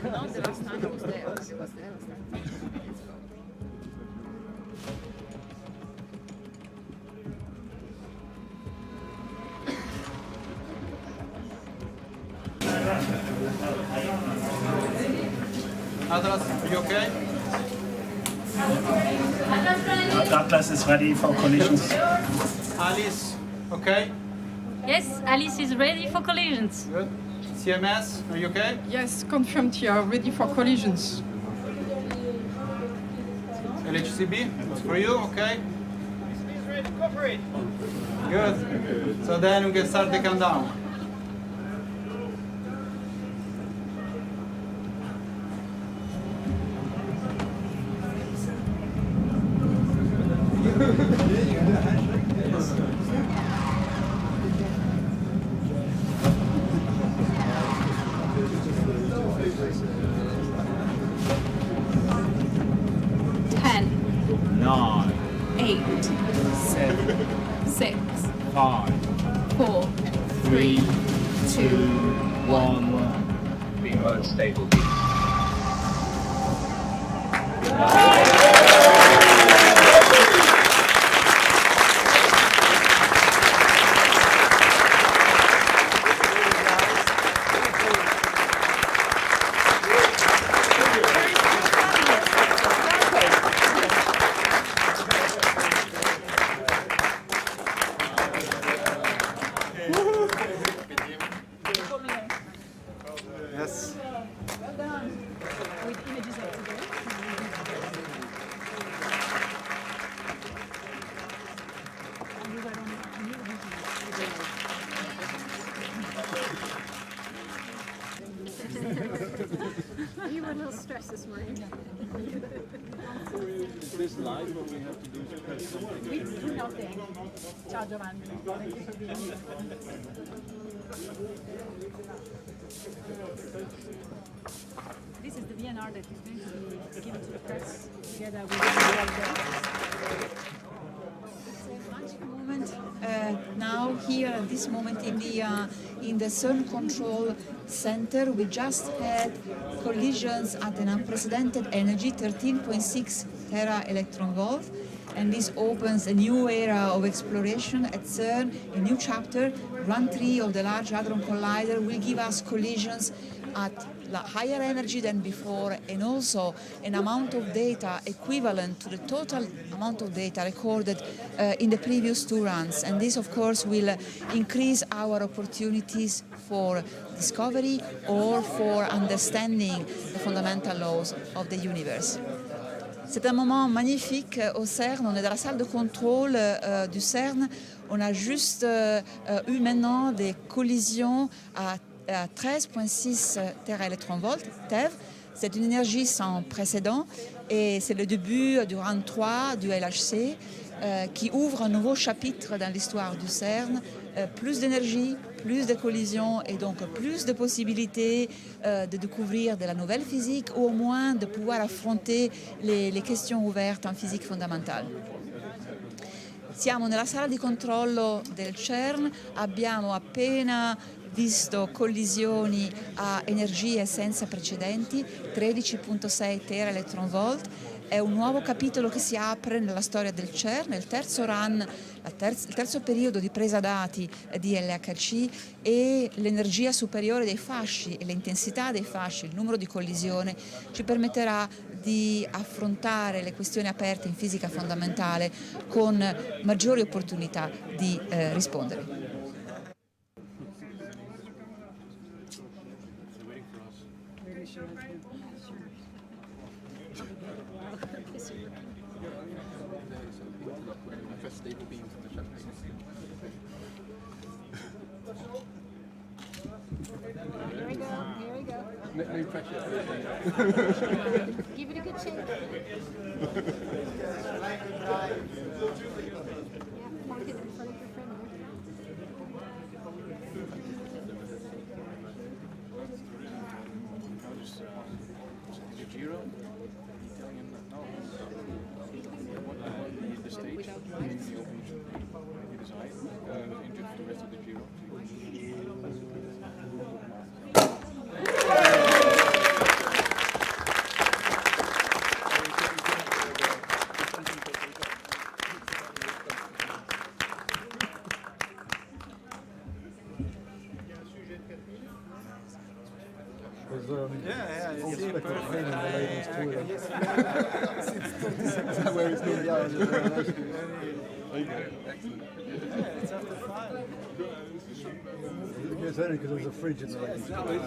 Not the last time I was there. It was there last time. Let's go. Atlas, are you okay? Atlas is ready for collisions. Alice, okay? Yes, Alice is ready for collisions. Good. CMS, are you okay? Yes, confirmed here, ready for collisions. LHCB, that's for you, okay? Good. So then we can start the countdown. Stable. Yes. You were a little stressed this morning. This live what we have to do is press something. We do nothing. Ciao Giovanni. Thank you for being here. This is the VNR that is going to be given to the press together with the It's a magic moment now here at this moment in the CERN Control Center. We just had collisions at an unprecedented energy, 13.6 tera electron volt. And this opens a new era of exploration at CERN, a new chapter. RUN3 of the Large Hadron Collider will give us collisions at higher energy than before, and also an amount of data equivalent to the total amount of data recorded in the previous two runs. And this, of course, will increase our opportunities for discovery or for understanding the fundamental laws of the universe. C'est un moment magnifique au CERN. On est dans la salle de contrôle du CERN. On a juste eu maintenant des collisions à 13,6 teraélectronvolts, TeV. C'est une énergie sans précédent et c'est le début du RUN3 du LHC qui ouvre un nouveau chapitre dans l'histoire du CERN. Plus d'énergie, plus de collisions et donc plus de possibilités de découvrir de la nouvelle physique ou au moins de pouvoir affronter les questions ouvertes en physique fondamentale. Siamo nella sala di controllo del CERN, abbiamo appena visto collisioni a energie senza precedenti, 13,6 teraelectronvolt. È un nuovo capitolo che si apre nella storia del CERN, il terzo run, il terzo periodo di presa dati di LHC, e l'energia superiore dei fasci e l'intensità dei fasci, il numero di collisione, ci permetterà di affrontare le questioni aperte in fisica fondamentale con maggiori opportunità di rispondere. Stable beams in the champagne. Here we go, here we go. No pressure. Give it a good shake. Park it in front of your friend. Giro? Italian? No. The stage? He was injured for the rest of the Giro. Yeah, it's perfect. Is that where it's been going? Yeah, it's after 5. It's only because there's a fridge in the ladies' toilet.